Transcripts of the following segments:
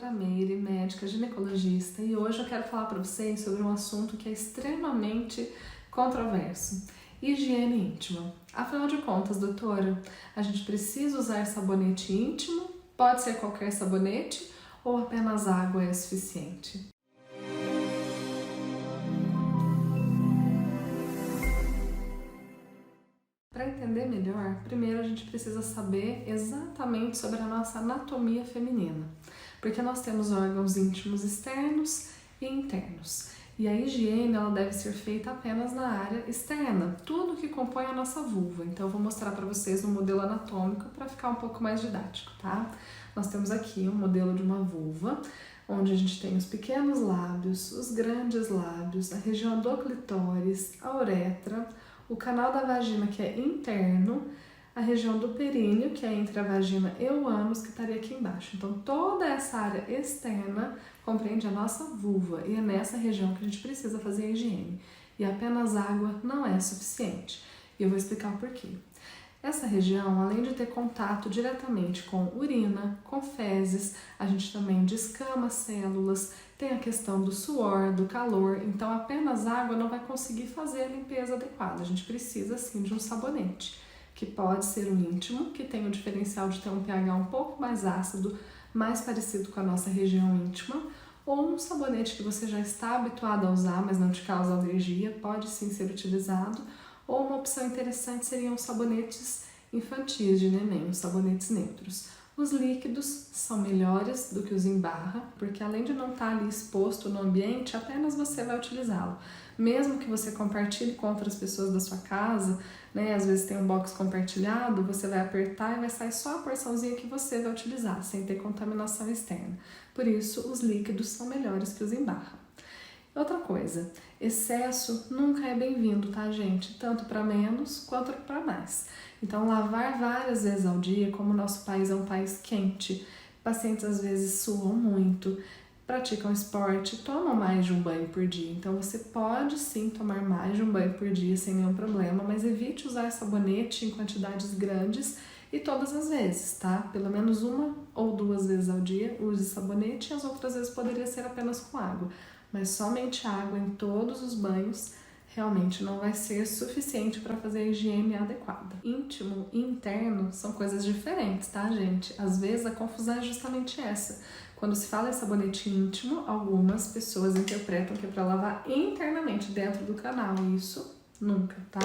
doutora Meire, médica ginecologista, e hoje eu quero falar para vocês sobre um assunto que é extremamente controverso: higiene íntima. Afinal de contas, doutora, a gente precisa usar sabonete íntimo? Pode ser qualquer sabonete ou apenas água é suficiente? Para entender melhor, primeiro a gente precisa saber exatamente sobre a nossa anatomia feminina, porque nós temos órgãos íntimos externos e internos, e a higiene ela deve ser feita apenas na área externa, tudo que compõe a nossa vulva. Então eu vou mostrar para vocês um modelo anatômico para ficar um pouco mais didático, tá? Nós temos aqui um modelo de uma vulva, onde a gente tem os pequenos lábios, os grandes lábios, a região do clitóris, a uretra, o canal da vagina, que é interno, a região do períneo, que é entre a vagina e o ânus, que estaria aqui embaixo. Então, toda essa área externa compreende a nossa vulva, e é nessa região que a gente precisa fazer a higiene. E apenas água não é suficiente. E eu vou explicar o porquê. Essa região, além de ter contato diretamente com urina, com fezes, a gente também descama células, tem a questão do suor, do calor, então apenas água não vai conseguir fazer a limpeza adequada. A gente precisa sim de um sabonete, que pode ser um íntimo, que tem o diferencial de ter um pH um pouco mais ácido, mais parecido com a nossa região íntima, ou um sabonete que você já está habituado a usar, mas não te causa alergia, pode sim ser utilizado. Ou uma opção interessante seriam os sabonetes infantis de neném, os sabonetes neutros. Os líquidos são melhores do que os em barra, porque além de não estar ali exposto no ambiente, apenas você vai utilizá-lo. Mesmo que você compartilhe com outras pessoas da sua casa, né, às vezes tem um box compartilhado, você vai apertar e vai sair só a porçãozinha que você vai utilizar, sem ter contaminação externa. Por isso, os líquidos são melhores que os em barra. Outra coisa, excesso nunca é bem-vindo, tá, gente? Tanto para menos quanto para mais. Então, lavar várias vezes ao dia, como o nosso país é um país quente, pacientes às vezes suam muito, praticam esporte, tomam mais de um banho por dia. Então, você pode sim tomar mais de um banho por dia sem nenhum problema, mas evite usar sabonete em quantidades grandes e todas as vezes, tá? Pelo menos uma ou duas vezes ao dia use sabonete, e as outras vezes poderia ser apenas com água. Mas somente água em todos os banhos realmente não vai ser suficiente para fazer a higiene adequada. Íntimo e interno são coisas diferentes, tá, gente? Às vezes a confusão é justamente essa. Quando se fala em sabonete íntimo, algumas pessoas interpretam que é para lavar internamente dentro do canal. Isso nunca, tá?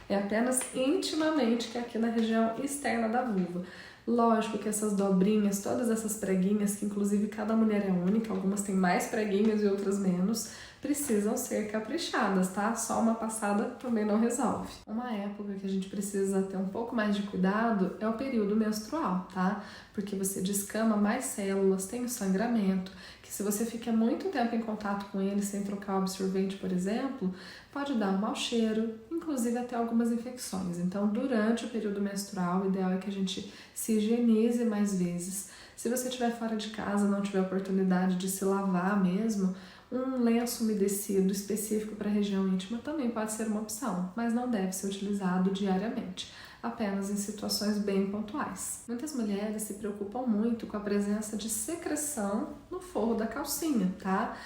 É apenas intimamente, que é aqui na região externa da vulva. Lógico que essas dobrinhas, todas essas preguinhas, que inclusive cada mulher é única, algumas têm mais preguinhas e outras menos, precisam ser caprichadas, tá? Só uma passada também não resolve. Uma época que a gente precisa ter um pouco mais de cuidado é o período menstrual, tá? Porque você descama mais células, tem o sangramento, que se você fica muito tempo em contato com ele sem trocar o absorvente, por exemplo, pode dar um mau cheiro, inclusive até algumas infecções. Então, durante o período menstrual, o ideal é que a gente se higienize mais vezes. Se você estiver fora de casa, não tiver oportunidade de se lavar mesmo, um lenço umedecido específico para a região íntima também pode ser uma opção, mas não deve ser utilizado diariamente, apenas em situações bem pontuais. Muitas mulheres se preocupam muito com a presença de secreção no forro da calcinha, tá?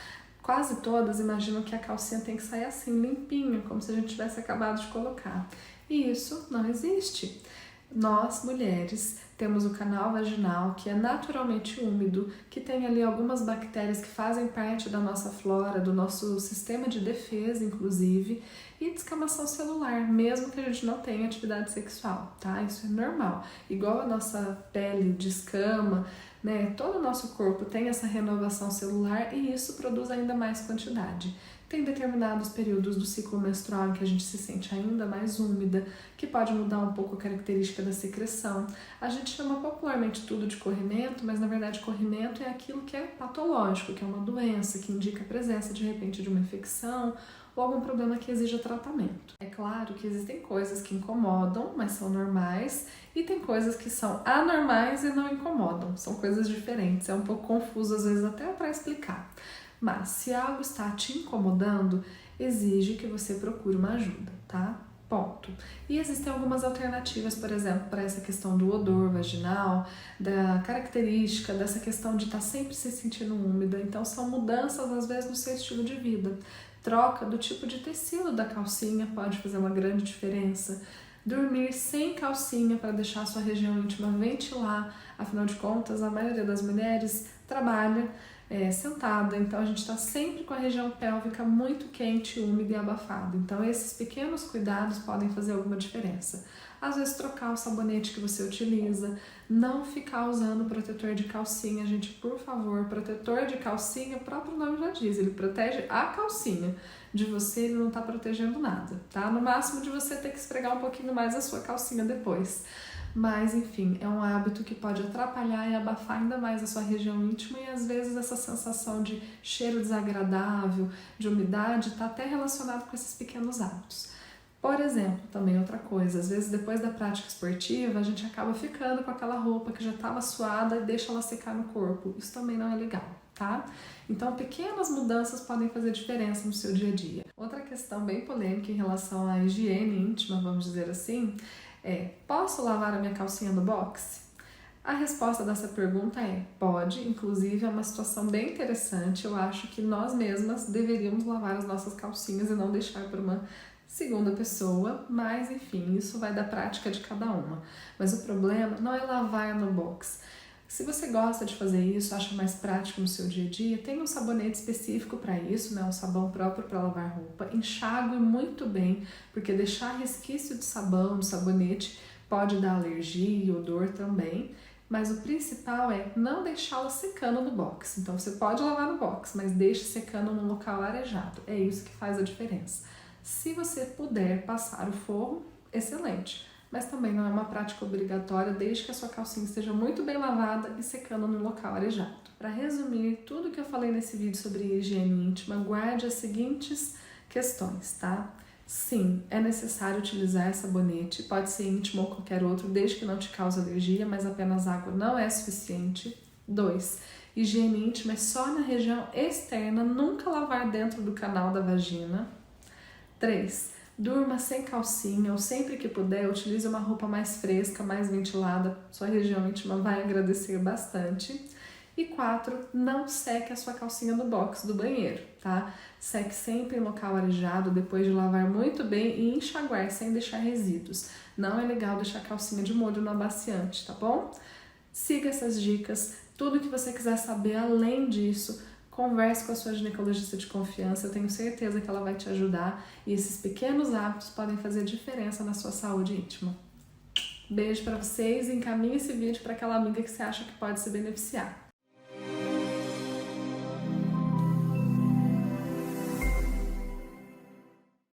Quase todas imaginam que a calcinha tem que sair assim, limpinha, como se a gente tivesse acabado de colocar. E isso não existe. Nós, mulheres, temos o canal vaginal, que é naturalmente úmido, que tem ali algumas bactérias que fazem parte da nossa flora, do nosso sistema de defesa, inclusive, e descamação celular, mesmo que a gente não tenha atividade sexual, tá? Isso é normal. Igual a nossa pele descama, né? Todo o nosso corpo tem essa renovação celular e isso produz ainda mais quantidade. Tem determinados períodos do ciclo menstrual em que a gente se sente ainda mais úmida, que pode mudar um pouco a característica da secreção. A gente chama popularmente tudo de corrimento, mas na verdade corrimento é aquilo que é patológico, que é uma doença, que indica a presença de repente de uma infecção ou algum problema que exija tratamento. É claro que existem coisas que incomodam, mas são normais, e tem coisas que são anormais e não incomodam. São coisas diferentes, é um pouco confuso às vezes até para explicar. Mas se algo está te incomodando, exige que você procure uma ajuda, tá? Ponto. E existem algumas alternativas, por exemplo, para essa questão do odor vaginal, da característica, dessa questão de estar sempre se sentindo úmida. Então, são mudanças, às vezes, no seu estilo de vida. Troca do tipo de tecido da calcinha pode fazer uma grande diferença. Dormir sem calcinha para deixar a sua região íntima ventilar. Afinal de contas, a maioria das mulheres trabalha sentada, então a gente está sempre com a região pélvica muito quente, úmida e abafada. Então esses pequenos cuidados podem fazer alguma diferença. Às vezes trocar o sabonete que você utiliza, não ficar usando protetor de calcinha, gente, por favor. Protetor de calcinha, o próprio nome já diz, ele protege a calcinha. De você ele não está protegendo nada, tá? No máximo de você ter que esfregar um pouquinho mais a sua calcinha depois. Mas, enfim, é um hábito que pode atrapalhar e abafar ainda mais a sua região íntima e às vezes essa sensação de cheiro desagradável, de umidade, está até relacionado com esses pequenos hábitos. Por exemplo, também outra coisa, às vezes depois da prática esportiva a gente acaba ficando com aquela roupa que já estava suada e deixa ela secar no corpo. Isso também não é legal, tá? Então, pequenas mudanças podem fazer diferença no seu dia a dia. Outra questão bem polêmica em relação à higiene íntima, vamos dizer assim, posso lavar a minha calcinha no boxe? A resposta dessa pergunta é pode, inclusive é uma situação bem interessante. Eu acho que nós mesmas deveríamos lavar as nossas calcinhas e não deixar por uma segunda pessoa, mas enfim, isso vai da prática de cada uma. Mas o problema não é lavar no box. Se você gosta de fazer isso, acha mais prático no seu dia a dia, tem um sabonete específico para isso, né? Um sabão próprio para lavar roupa. Enxague muito bem, porque deixar resquício de sabão, de sabonete, pode dar alergia e odor também. Mas o principal é não deixá-la secando no box. Então você pode lavar no box, mas deixe secando num local arejado. É isso que faz a diferença. Se você puder passar o forro, excelente. Mas também não é uma prática obrigatória, desde que a sua calcinha esteja muito bem lavada e secando no local arejado. Para resumir tudo que eu falei nesse vídeo sobre higiene íntima, guarde as seguintes questões, tá? Sim, é necessário utilizar sabonete, pode ser íntimo ou qualquer outro, desde que não te cause alergia, mas apenas água não é suficiente. 2. Higiene íntima é só na região externa, nunca lavar dentro do canal da vagina. 3. Durma sem calcinha ou sempre que puder, utilize uma roupa mais fresca, mais ventilada, sua região íntima vai agradecer bastante. E 4. Não seque a sua calcinha no box do banheiro, tá? Seque sempre em local arejado, depois de lavar muito bem e enxaguar sem deixar resíduos. Não é legal deixar a calcinha de molho no amaciante, tá bom? Siga essas dicas, tudo que você quiser saber além disso, converse com a sua ginecologista de confiança, eu tenho certeza que ela vai te ajudar e esses pequenos hábitos podem fazer diferença na sua saúde íntima. Beijo para vocês e encaminhe esse vídeo para aquela amiga que você acha que pode se beneficiar.